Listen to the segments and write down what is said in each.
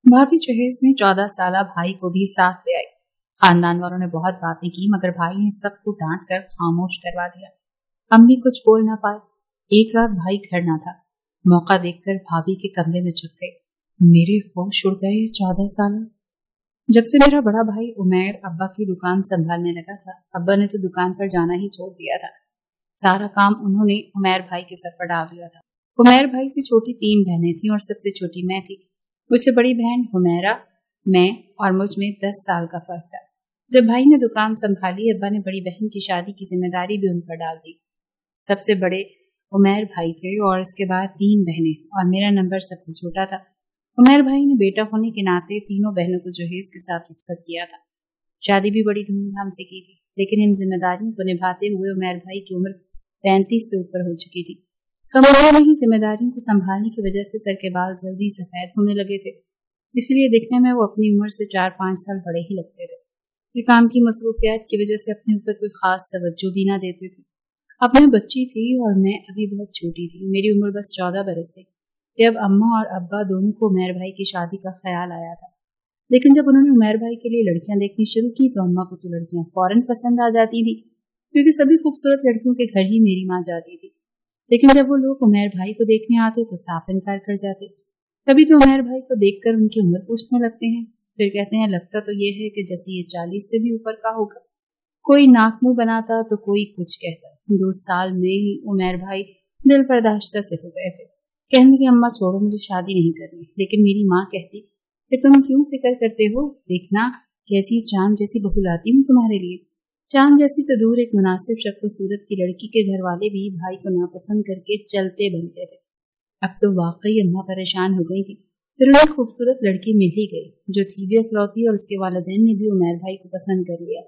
भाभी जहेज में 14 साला भाई को भी साथ ले आई। खानदान वालों ने बहुत बातें की मगर भाई ने सबको डांट कर खामोश करवा दिया। अम्मी कुछ बोल ना पाए। एक रात भाई घर ना था। मौका देखकर भाभी के कमरे में छुप गई। मेरे होश उड़ गए। 14 साल जब से मेरा बड़ा भाई उमैर अब्बा की दुकान संभालने लगा था, अब्बा ने तो दुकान पर जाना ही छोड़ दिया था। सारा काम उन्होंने उमैर भाई के सर पर डाल दिया था। उमैर भाई से छोटी 3 बहनें थीं और सबसे छोटी मैं थी। मुझसे बड़ी बहन हुमैरा, मैं और मुझ में 10 साल का फर्क था। जब भाई ने दुकान संभाली, अब्बा ने बड़ी बहन की शादी की जिम्मेदारी भी उन पर डाल दी। सबसे बड़े उमैर भाई थे और इसके बाद 3 बहनें और मेरा नंबर सबसे छोटा था। उमैर भाई ने बेटा होने के नाते तीनों बहनों को जहेज के साथ रुखसत किया था। शादी भी बड़ी धूमधाम से की थी, लेकिन इन जिम्मेदारियों को निभाते हुए उमैर भाई की उम्र 35 से ऊपर हो चुकी थी। कम उम्र में ही जिम्मेदारियों को संभालने की वजह से सर के बाल जल्दी सफेद होने लगे थे, इसलिए दिखने में वो अपनी उम्र से 4-5 साल बड़े ही लगते थे। फिर काम की मसरूफियात की वजह से अपने ऊपर कोई खास तवज्जो भी ना देते थे। अब मैं बच्ची थी और मैं अभी बहुत छोटी थी। मेरी उम्र बस 14 बरस थी जब अम्मा और अब्बा दोनों को उमैर भाई की शादी का ख्याल आया था। लेकिन जब उन्होंने उमैर भाई के लिए लड़कियां देखनी शुरू की तो अम्मा को तो लड़कियां फौरन पसंद आ जाती थी, क्योंकि सभी खूबसूरत लड़कियों के घर ही मेरी माँ जाती थी। लेकिन जब वो लोग उमैर भाई को देखने आते तो साफ इनकार कर जाते। कभी तो उमैर भाई को देखकर उनकी उम्र पूछने लगते हैं, फिर कहते हैं लगता तो ये है कि जैसे ये 40 से भी ऊपर का होगा। कोई नाक मुंह बनाता तो कोई कुछ कहता। 2 साल में ही उमैर भाई दिल बर्दाश्त से हो गए थे। कहने की अम्मा छोड़ो, मुझे शादी नहीं करनी। लेकिन मेरी माँ कहती कि तुम क्यों फिक्र करते हो, देखना कैसी चांद जैसी बहू लाती हूँ तुम्हारे लिए। चांद जैसी तो दूर, एक मुनासिब शक्ल सूरत की लड़की के घर वाले भी भाई को नापसंद करके चलते बनते थे। अब तो वाकई अम्मा परेशान हो गई थी। फिर उन्हें खूबसूरत लड़की मिल ही गई जो थी भी इकलौती, और उसके वालिदैन ने भी उमैर भाई को पसंद कर लिया।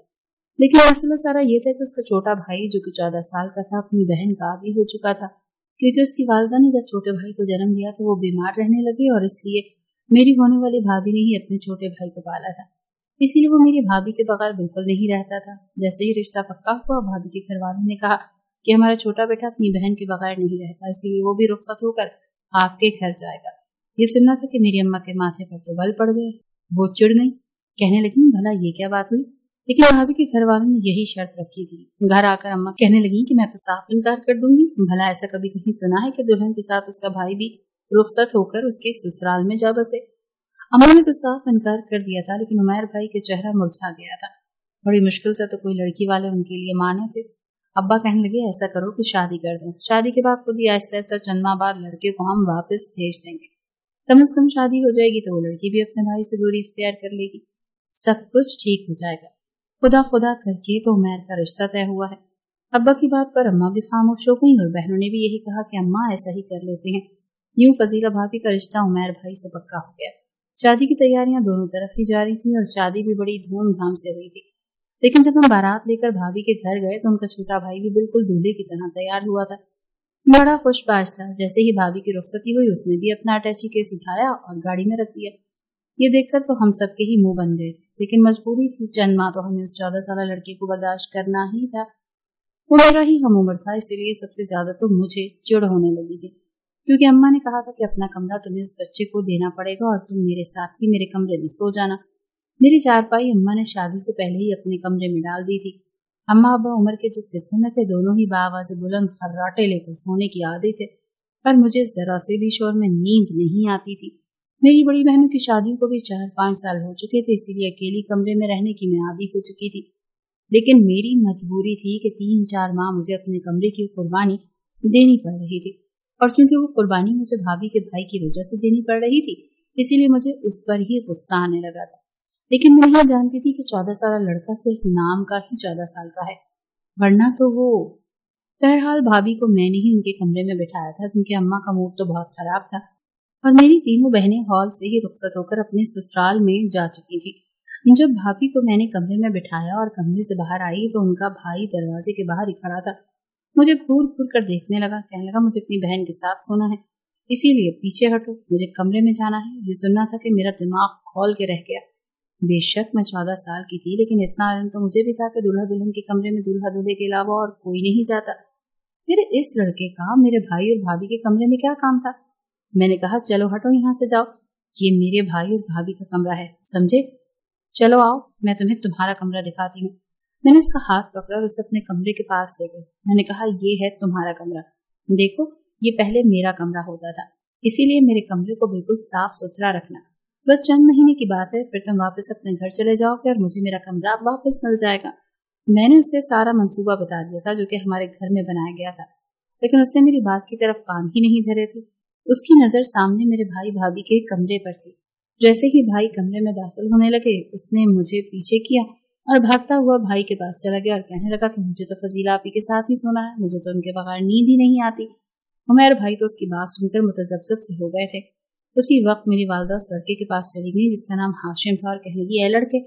लेकिन मसला सारा ये था कि उसका छोटा भाई जो कि 14 साल का था अपनी बहन का आदी हो चुका था, क्योंकि उसकी वालिदा ने जब छोटे भाई को जन्म दिया तो वो बीमार रहने लगे और इसलिए मेरी होने वाली भाभी ने ही अपने छोटे भाई को पाला था। इसीलिए वो मेरी भाभी के बगैर बिल्कुल नहीं रहता था। जैसे ही रिश्ता पक्का हुआ, भाभी के घर वालों ने कहा कि हमारा छोटा बेटा अपनी बहन के बगैर नहीं रहता, इसीलिए वो भी रुखसत होकर आपके घर जाएगा। ये सुनना था कि मेरी अम्मा के माथे पर तो बल पड़ गए। वो चिढ़ गई, कहने लगी भला ये क्या बात हुई। लेकिन भाभी के घर वालों ने यही शर्त रखी थी। घर आकर अम्मा कहने लगी कि मैं तो साफ इनकार कर दूंगी। भला ऐसा कभी कहीं सुना है कि दुल्हन के साथ उसका भाई भी रुखसत होकर उसके ससुराल में जा बसे। अम्मा ने तो साफ इनकार कर दिया था, लेकिन उमैर भाई के चेहरा मुरझा गया था। बड़ी मुश्किल से तो कोई लड़की वाले उनके लिए माने थे। अब्बा कहने लगे ऐसा करो कि शादी कर दें। शादी के बाद खुद ही आहिस्ता आहिस्ता चंद माह बाद लड़के को हम वापस भेज देंगे। कम से कम शादी हो जाएगी तो वो लड़की भी अपने भाई से दूरी इख्तियार कर लेगी। सब कुछ ठीक हो जाएगा। खुदा खुदा करके तो उमैर का रिश्ता तय हुआ है। अब्बा की बात पर अम्मा भी खामोश हो गई और बहनों ने भी यही कहा कि अम्मा ऐसा ही कर लेते हैं। यूं फजीला भाभी का रिश्ता उमैर भाई से पक्का हो गया। शादी की तैयारियां दोनों तरफ ही जारी थी और शादी भी बड़ी धूमधाम से हुई थी। लेकिन जब हम बारात लेकर भाभी के घर गए तो उनका छोटा भाई भी बिल्कुल दूल्हे की तरह तैयार हुआ था। बड़ा खुशबाश था। जैसे ही भाभी की रुखसती हुई उसने भी अपना अटैची केस उठाया और गाड़ी में रख दिया। ये देखकर तो हम सबके ही मुंह बन गए थे, लेकिन मजबूरी थी। चंद माह तो हमें उस 14 साल लड़के को बर्दाश्त करना ही था। वो मेरा ही हम उम्र था, इसीलिए सबसे ज्यादा तो मुझे चिढ़ होने लगी थी, क्योंकि अम्मा ने कहा था कि अपना कमरा तुम्हें उस बच्चे को देना पड़ेगा और तुम मेरे साथ ही मेरे कमरे में सो जाना। मेरी चारपाई अम्मा ने शादी से पहले ही अपने कमरे में डाल दी थी। अम्मा अब्बा उम्र के जिस हिस्से में थे दोनों ही बाआवाज़ बुलंद खर्राटे लेकर सोने की आदत थे, पर मुझे जरा से भी शोर में नींद नहीं आती थी। मेरी बड़ी बहनों की शादियों को भी 4-5 साल हो चुके थे, इसीलिए अकेली कमरे में रहने की मैं आदी हो चुकी थी। लेकिन मेरी मजबूरी थी कि 3-4 माह मुझे अपने कमरे की कुर्बानी देनी पड़ रही थी, और चूंकि वो कुर्बानी मुझे भाभी के भाई की वजह से देनी पड़ रही थी, इसीलिए मुझे उस पर ही गुस्सा आने लगा था। लेकिन मैं यह जानती थी कि 14 साल लड़का सिर्फ नाम का ही 14 साल का है, वरना तो वो। बहरहाल भाभी को मैंने ही उनके कमरे में बिठाया था, क्योंकि अम्मा का मूड तो बहुत खराब था और मेरी तीनों बहनें हॉल से ही रुखसत होकर अपने ससुराल में जा चुकी थी। जब भाभी को मैंने कमरे में बिठाया और कमरे से बाहर आई तो उनका भाई दरवाजे के बाहर ही खड़ा था। मुझे घूर घूर कर देखने लगा, कहने लगा मुझे अपनी बहन के साथ सोना है, इसीलिए पीछे हटो, मुझे कमरे में जाना है। ये सुनना था कि मेरा दिमाग खोल के रह गया। बेशक मैं 14 साल की थी, लेकिन इतना इल्म तो मुझे भी था कि दूल्हा दुल्हन के कमरे में दूल्हा दूल्हे के अलावा और कोई नहीं जाता। मेरे इस लड़के का मेरे भाई और भाभी के कमरे में क्या काम था। मैंने कहा चलो हटो यहाँ से जाओ। ये मेरे भाई और भाभी का कमरा है, समझे? चलो आओ, मैं तुम्हें तुम्हारा कमरा दिखाती हूँ। मैंने उसका हाथ पकड़ा और उसे अपने कमरे के पास ले गई। मैंने कहा, ये है तुम्हारा कमरा। देखो, ये पहले मेरा कमरा होता था, इसीलिए मेरे कमरे को बिल्कुल साफ सुथरा रखना। बस चंद महीने की बात है, फिर तुम वापस अपने घर चले जाओगे और मुझे मेरा कमरा वापस मिल जाएगा। मैंने उसे सारा मंसूबा बता दिया था जो कि हमारे घर में बनाया गया था, लेकिन उसने मेरी बात की तरफ कान ही नहीं धरे थे। उसकी नजर सामने मेरे भाई भाभी के कमरे पर थी। जैसे ही भाई कमरे में दाखिल होने लगे, उसने मुझे पीछे किया और भागता हुआ भाई के पास चला गया और कहने लगा कि मुझे तो फजीला आपी के साथ ही सोना है, मुझे तो उनके बगैर नींद ही नहीं आती। उमैर भाई तो उसकी बात सुनकर मुतज़ब्ज़ब से हो गए थे। उसी वक्त मेरी वालदा उस लड़के के पास चली गई जिसका नाम हाशिम था और कहने लगी, ए लड़के,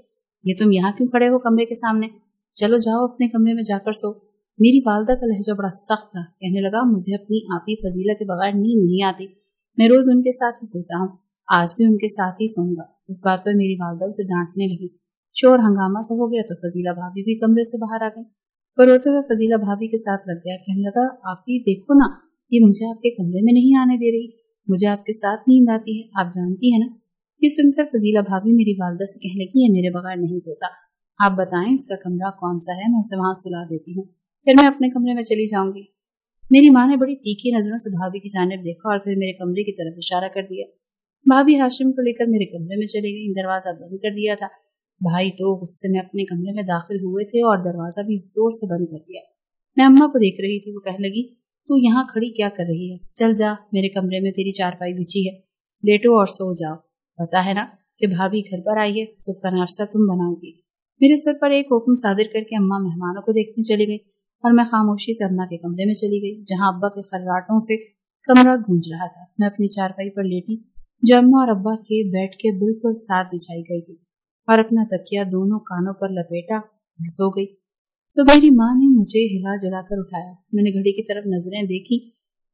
ये तुम यहाँ क्यों खड़े हो कमरे के सामने? चलो जाओ अपने कमरे में जाकर सो। मेरी वालदा का लहजा बड़ा सख्त था। कहने लगा, मुझे अपनी आपी फजीला के बगैर नींद नहीं आती, मैं रोज उनके साथ ही सोता हूँ, आज भी उनके साथ ही सोऊंगा। इस बात पर मेरी वालदा उसे डांटने लगी। शोर हंगामा सा हो गया तो फजीला भाभी भी कमरे से बाहर आ गई। पर रोते हुए फजीला भाभी के साथ लग गया। कहने लगा, आप ही देखो ना, ये मुझे आपके कमरे में नहीं आने दे रही, मुझे आपके साथ नींद आती है, आप जानती है ना। ये सुनकर फजीला भाभी मेरी वालदा से कहने लगी, ये मेरे बगैर नहीं सोता, आप बताएं इसका कमरा कौन सा है, मैं उसे वहां सुला देती हूँ, फिर मैं अपने कमरे में चली जाऊंगी। मेरी माँ ने बड़ी तीखी नजरों से भाभी की जानिब देखा और फिर मेरे कमरे की तरफ इशारा कर दिया। भाभी हाशिम को लेकर मेरे कमरे में चली गई। दरवाजा बंद कर दिया था। भाई तो गुस्से में अपने कमरे में दाखिल हुए थे और दरवाजा भी जोर से बंद कर दिया। मैं अम्मा को देख रही थी। वो कहने लगी, तू यहाँ खड़ी क्या कर रही है? चल जा, मेरे कमरे में तेरी चारपाई बिछी है, लेटो और सो जाओ। पता है ना कि भाभी घर पर आई है, सुबह का नाश्ता तुम बनाओगी। मेरे सर पर एक हुक्म सादिर करके अम्मा मेहमानों को देखने चली गई और मैं खामोशी से अम्मा के कमरे में चली गई, जहाँ अब्बा के खर्राटों से कमरा गूंज रहा था। मैं अपनी चारपाई पर लेटी जो अम्मा और अब्बा के बैठ के बिल्कुल साथ बिछाई गई थी और अपना तकिया दोनों कानों पर लपेटा सो गई। सो मेरी माँ ने मुझे हिला जुलाकर उठाया। मैंने घड़ी की तरफ नजरें देखी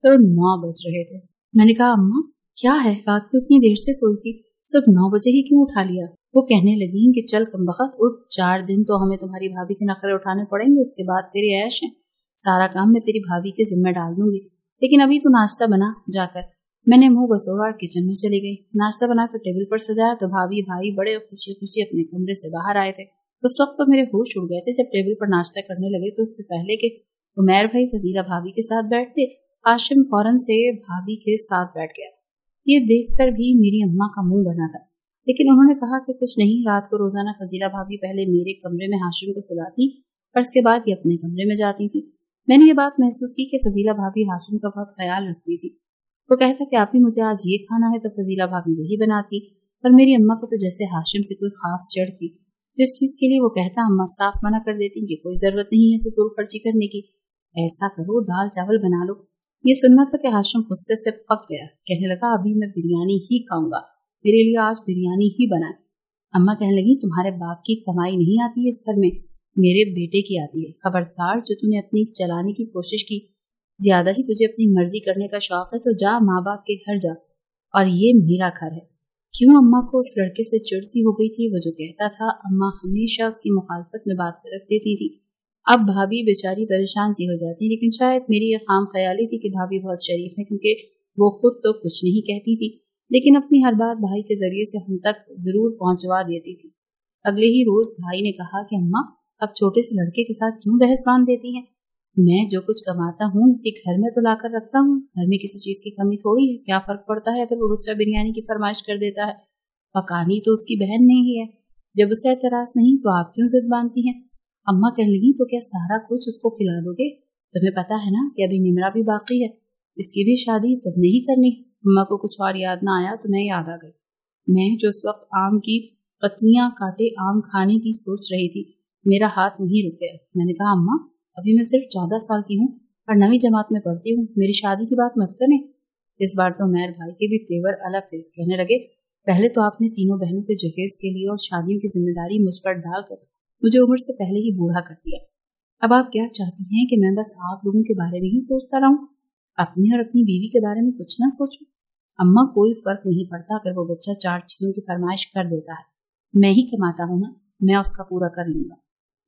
तो 9 बज रहे थे। मैंने कहा, अम्मा क्या है, रात को इतनी देर से सोई थी, सब 9 बजे ही क्यों उठा लिया? वो कहने लगी कि चल कमबख्त उठ, 4 दिन तो हमें तुम्हारी भाभी के नखरे उठाने पड़ेंगे, उसके बाद तेरी ऐश है, सारा काम मैं तेरी भाभी के जिम्मे डाल दूंगी, लेकिन अभी तू नाश्ता बना जाकर। मैंने मुंह बसोड़ा और किचन में चली गई। नाश्ता बनाकर टेबल पर सजाया तो भाभी भाई बड़े खुशी खुशी अपने कमरे से बाहर आए थे। उस वक्त तो मेरे होश उड़ गए थे। जब टेबल पर नाश्ता करने लगे तो उससे पहले कि उमैर भाई फजीला भाभी के साथ बैठते, हाशिम फौरन से भाभी के साथ बैठ गया। ये देखकर भी मेरी अम्मा का मुंह बना था, लेकिन उन्होंने कहा कि कुछ नहीं, रात को रोजाना फजीला भाभी पहले मेरे कमरे में हाशिम को सुलाती और उसके बाद ये अपने कमरे में जाती थी। मैंने ये बात महसूस की कि फजीला भाभी हाशिम का बहुत ख्याल रखती थी। वो कहता कि आप ही मुझे आज ये खाना है तो फजीला भाभी वही बनाती, पर मेरी अम्मा को तो जैसे हाशिम से कोई खास चढ़ थी। जिस चीज के लिए वो कहता, अम्मा साफ मना कर देती कि कोई जरूरत नहीं है फजूल खर्ची करने की, ऐसा करो दाल चावल बना लो। ये सुनना था कि हाशिम गुस्से से पक गया। कहने लगा, अभी मैं बिरयानी ही खाऊंगा, मेरे लिए आज बिरयानी ही बनाए। अम्मा कहने लगी, तुम्हारे बाप की कमाई नहीं आती है इस घर में, मेरे बेटे की आती है। खबरदार, जो तूने अपनी चलाने की कोशिश की, ज्यादा ही तुझे अपनी मर्जी करने का शौक है तो जा माँ बाप के घर जा, और ये मेरा घर है। क्यों अम्मा को उस लड़के से चिढ़ सी हो गई थी? वो जो कहता था अम्मा हमेशा उसकी मुखालफत में बात रख देती थी। अब भाभी बेचारी परेशान सी हो जाती, लेकिन शायद मेरी ये खाम ख्याली थी कि भाभी बहुत शरीफ है, क्योंकि वो खुद तो कुछ नहीं कहती थी, लेकिन अपनी हर बात भाई के जरिए से हम तक जरूर पहुंचवा देती थी। अगले ही रोज भाई ने कहा कि अम्मा अब छोटे से लड़के के साथ क्यों बहस बांध देती हैं? मैं जो कुछ कमाता हूँ इसी घर में तो लाकर रखता हूँ, घर में किसी चीज की कमी थोड़ी है। क्या फर्क पड़ता है अगर वो बच्चा बिरयानी की फरमाइश कर देता है? पकानी तो उसकी बहन नहीं है, जब उसे एतराज नहीं तो आप क्यों जिद बांधती हैं? अम्मा कहने लगी, तो क्या सारा कुछ उसको खिला दोगे? तुम्हें पता है ना कि अभी निमरा भी बाकी है, इसकी भी शादी तुमने ही करनी। अम्मा को कुछ और याद ना आया तो मैं याद आ गई। मैं जो उस वक्त आम की पत्तियां काटे आम खाने की सोच रही थी, मेरा हाथ वहीं रुक गया। मैंने कहा, अम्मा अभी मैं सिर्फ 14 साल की हूँ और 9वीं जमात में पढ़ती हूँ, मेरी शादी की बात मत करें। इस बार तो उमैर भाई के भी तेवर अलग थे। कहने लगे, पहले तो आपने तीनों बहनों के जहेज के लिए और शादियों की जिम्मेदारी मुझ पर डालकर मुझे उम्र से पहले ही बूढ़ा कर दिया। अब आप क्या चाहती हैं कि मैं बस आप लोगों के बारे में ही सोचता रहूं, अपनी और अपनी बीवी के बारे में कुछ ना सोचूं? अम्मा कोई फर्क नहीं पड़ता अगर वो बच्चा 4 चीजों की फरमाइश कर देता है, मैं ही कमाता हूँ ना, मैं उसका पूरा कर लूंगा।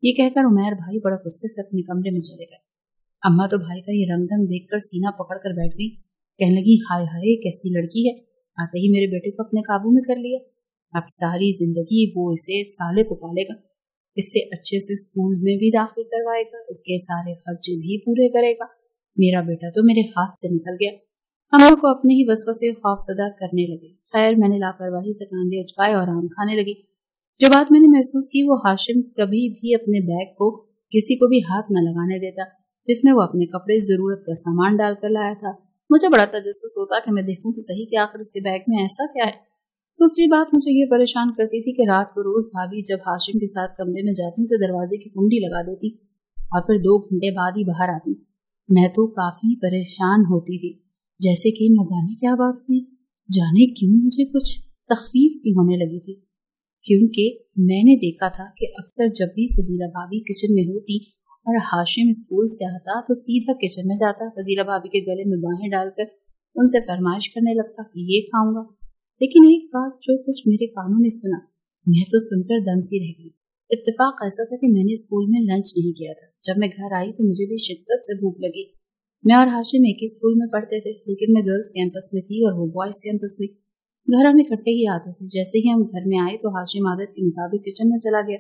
ये कहकर उमैर भाई बड़ा गुस्से से अपने कमरे में चले गए। अम्मा तो भाई का ये रंग ढंग देखकर सीना पकड़ कर बैठ गई। कहने लगी, हाय हाय कैसी लड़की है, आते ही मेरे बेटे को अपने काबू में कर लिया। अब सारी जिंदगी वो इसे साले को पालेगा, इससे अच्छे से स्कूल में भी दाखिल करवाएगा, इसके सारे खर्चे भी पूरे करेगा। मेरा बेटा तो मेरे हाथ से निकल गया। हम लोग को अपने ही वसवसे खौफजदा करने लगे। खैर, मैंने लापरवाही से कांधे उचकाए और आम खाने लगी। जो बात मैंने महसूस की, वो हाशिम कभी भी अपने बैग को किसी को भी हाथ न लगाने देता, जिसमें वो अपने कपड़े, जरूरत का सामान डालकर लाया था। मुझे बड़ा तजस्सुस होता कि मैं देखूं तो सही कि आखिर उसके बैग में ऐसा क्या है। दूसरी बात मुझे ये परेशान करती थी कि रात को रोज भाभी जब हाशिम के साथ कमरे में जाती तो दरवाजे की कुंडी लगा देती और फिर 2 घंटे बाद ही बाहर आती। मैं तो काफी परेशान होती थी, जैसे कि न जाने क्या बात हुई, जाने क्यों मुझे कुछ तखफीफ सी होने लगी थी। क्योंकि मैंने देखा था कि अक्सर जब भी फजीला भाभी किचन में होती और हाशिम स्कूल से आता तो सीधा किचन में जाता, फजीला भाभी के गले में बाहें डालकर उनसे फरमाइश करने लगता कि ये खाऊंगा। लेकिन एक बात जो कुछ मेरे कानों ने सुना, मैं तो सुनकर दंग सी रह गई। इत्तेफाक ऐसा था कि मैंने स्कूल में लंच नहीं किया था। जब मैं घर आई तो मुझे भी शिद्दत से भूख लगी। मैं और हाशिम एक ही स्कूल में पढ़ते थे, लेकिन मैं गर्ल्स कैंपस में थी और वो बॉयज कैंपस में। घर हम इकट्ठे ही आते थे। जैसे ही हम घर में आए तो हाशिम आदत के मुताबिक किचन में चला गया।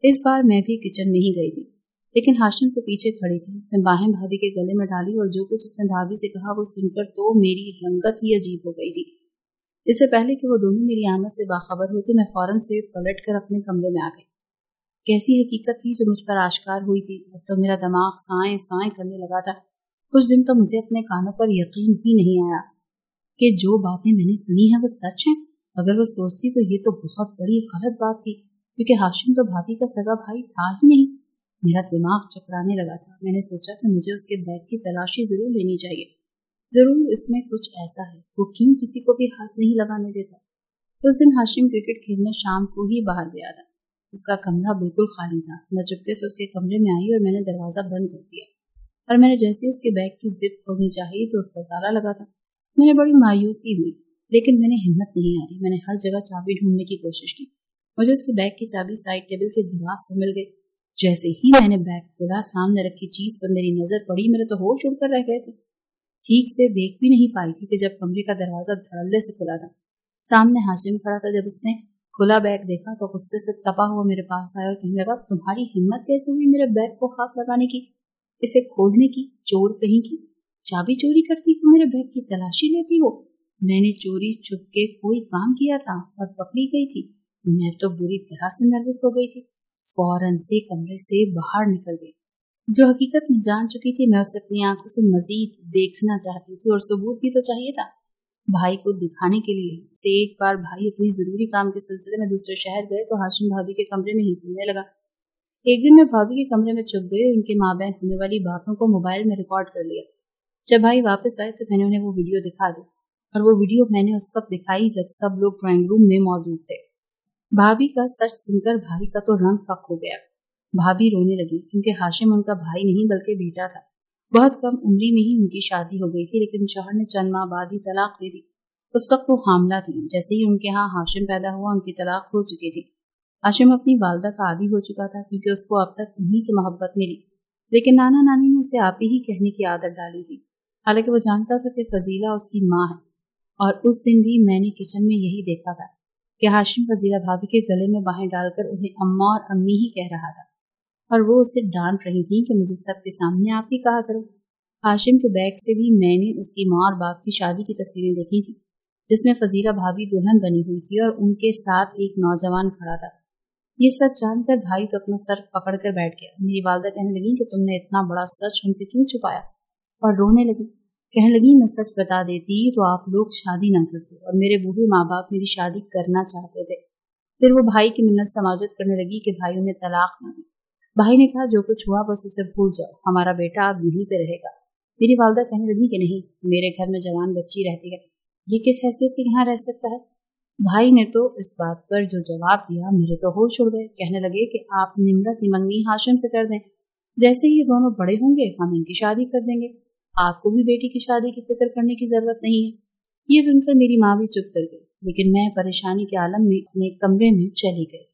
इस बार मैं भी किचन में ही गई थी, लेकिन हाशिम से पीछे खड़ी थी। उसने बाहें भाभी के गले में डाली और जो कुछ उसने भाभी से कहा वो सुनकर तो मेरी रंगत ही अजीब हो गई थी। इससे पहले कि वो दोनों मेरी आमद से बाखबर होते, मैं फौरन से पलट कर अपने कमरे में आ गई। कैसी हकीकत थी जो मुझ पर आश्कार हुई थी। अब तो मेरा दिमाग साएं साएं करने लगा था। कुछ दिन तो मुझे अपने कानों पर यकीन ही नहीं आया कि जो बातें मैंने सुनी हैं वो सच हैं। अगर वो सोचती तो ये तो बहुत बड़ी गलत बात थी, क्योंकि हाशिम तो भाभी का सगा भाई था ही नहीं। मेरा दिमाग चकराने लगा था। मैंने सोचा कि मुझे उसके बैग की तलाशी जरूर लेनी चाहिए। जरूर इसमें कुछ ऐसा है, वो क्यों किसी को भी हाथ नहीं लगाने देता। उस दिन हाशिम क्रिकेट खेलने शाम को ही बाहर गया था। उसका कमरा बिल्कुल खाली था। मैं चुपके से उसके कमरे में आई और मैंने दरवाजा बंद कर दिया। और मैंने जैसे उसके बैग की जिप खोलनी चाहिए तो उस पर ताला लगा था। मैंने बड़ी मायूसी हुई, लेकिन मैंने हिम्मत नहीं हारी। मैंने हर जगह चाबी ढूंढने की कोशिश की। मुझे उसके बैग की चाबी साइड टेबल के दराज से मिल गई। जैसे ही मैंने बैग खोला, सामने रखी चीज पर मेरी नजर पड़ी। मेरे तो होश उड़कर रह गए थे। ठीक से देख भी नहीं पाई थी कि जब कमरे का दरवाजा धड़ल्ले से खुला था। सामने हाशिम खड़ा था। जब उसने खुला बैग देखा तो गुस्से से तपा हुआ मेरे पास आया और कहने लगा, तुम्हारी हिम्मत कैसे हुई मेरे बैग को हाथ लगाने की, इसे खोलने की, चोर कहीं की। चाबी चोरी करती हो, मेरे बैग की तलाशी लेती हो। मैंने चोरी छुपके कोई काम किया था और पकड़ी गई थी। मैं तो बुरी तरह से नर्वस हो गई थी। फौरन से कमरे से बाहर निकल गई। जो हकीकत में जान चुकी थी, मैं उसे अपनी आंखों से मजीद देखना चाहती थी और सबूत भी तो चाहिए था भाई को दिखाने के लिए। से एक बार भाई अपनी जरूरी काम के सिलसिले में दूसरे शहर गए तो हाशिम भाभी के कमरे में ही सुनने लगा। एक दिन मैं भाभी के कमरे में छुप गई और उनके माँ बहन होने वाली बातों को मोबाइल में रिकॉर्ड कर लिया। जब भाई वापस आए तो मैंने उन्हें वो वीडियो दिखा दी, और वो वीडियो मैंने उस वक्त दिखाई जब सब लोग ड्राइंग रूम में मौजूद थे। भाभी का सच सुनकर भाई का तो रंग फक हो गया। भाभी रोने लगी, क्योंकि हाशिम उनका भाई नहीं बल्कि बेटा था। बहुत कम उम्री में ही उनकी शादी हो गई थी, लेकिन शौहर ने चंद माह बाद ही तलाक दे दी। उस वक्त वो हामला थी। जैसे ही उनके यहाँ हाशिम पैदा हुआ, उनकी तलाक हो चुकी थी। हाशिम अपनी वालदा का आदी हो चुका था, क्योंकि उसको अब तक उन्हीं से मोहब्बत मिली, लेकिन नाना नानी ने उसे आप ही कहने की आदत डाली थी। हालांकि वो जानता था कि फजीला उसकी माँ है। और उस दिन भी मैंने किचन में यही देखा था कि हाशिम फजीला भाभी के गले में बाहें डालकर उन्हें अम्मा और अम्मी ही कह रहा था, और वो उसे डांट रही थी कि मुझे सबके सामने आप ही कहा करो। हाशिम के बैग से भी मैंने उसकी माँ और बाप की शादी की तस्वीरें देखी थी, जिसमें फजीला भाभी दुल्हन बनी हुई थी और उनके साथ एक नौजवान खड़ा था। ये सच जानकर भाई तो अपना सर पकड़ कर बैठ गया। मेरी वालदा कहने लगी कि तुमने इतना बड़ा सच हमसे क्यों छुपाया, और रोने लगी। कहने लगी, मैं सच बता देती तो आप लोग शादी ना करते, और मेरे बूढ़े माँ बाप मेरी शादी करना चाहते थे। फिर वो भाई की मिन्नत समाजत करने लगी कि भाई उन्हें तलाक न दे। भाई ने कहा, जो कुछ हुआ बस उसे भूल जाओ, हमारा बेटा अब यहीं पे रहेगा। मेरी वालदा कहने लगी कि नहीं, मेरे घर में जवान बच्ची रहती है, ये किस हैसियत से यहाँ रह सकता है। भाई ने तो इस बात पर जो जवाब दिया, मेरे तो होश उड़ गए। कहने लगे कि आप निम्रा की मंगनी हाशिम से कर दें, जैसे ही ये दोनों बड़े होंगे हम इनकी शादी कर देंगे, आपको भी बेटी की शादी की फिक्र करने की जरूरत नहीं है। ये सुनकर मेरी माँ भी चुप कर गई, लेकिन मैं परेशानी के आलम में अपने कमरे में चली गई।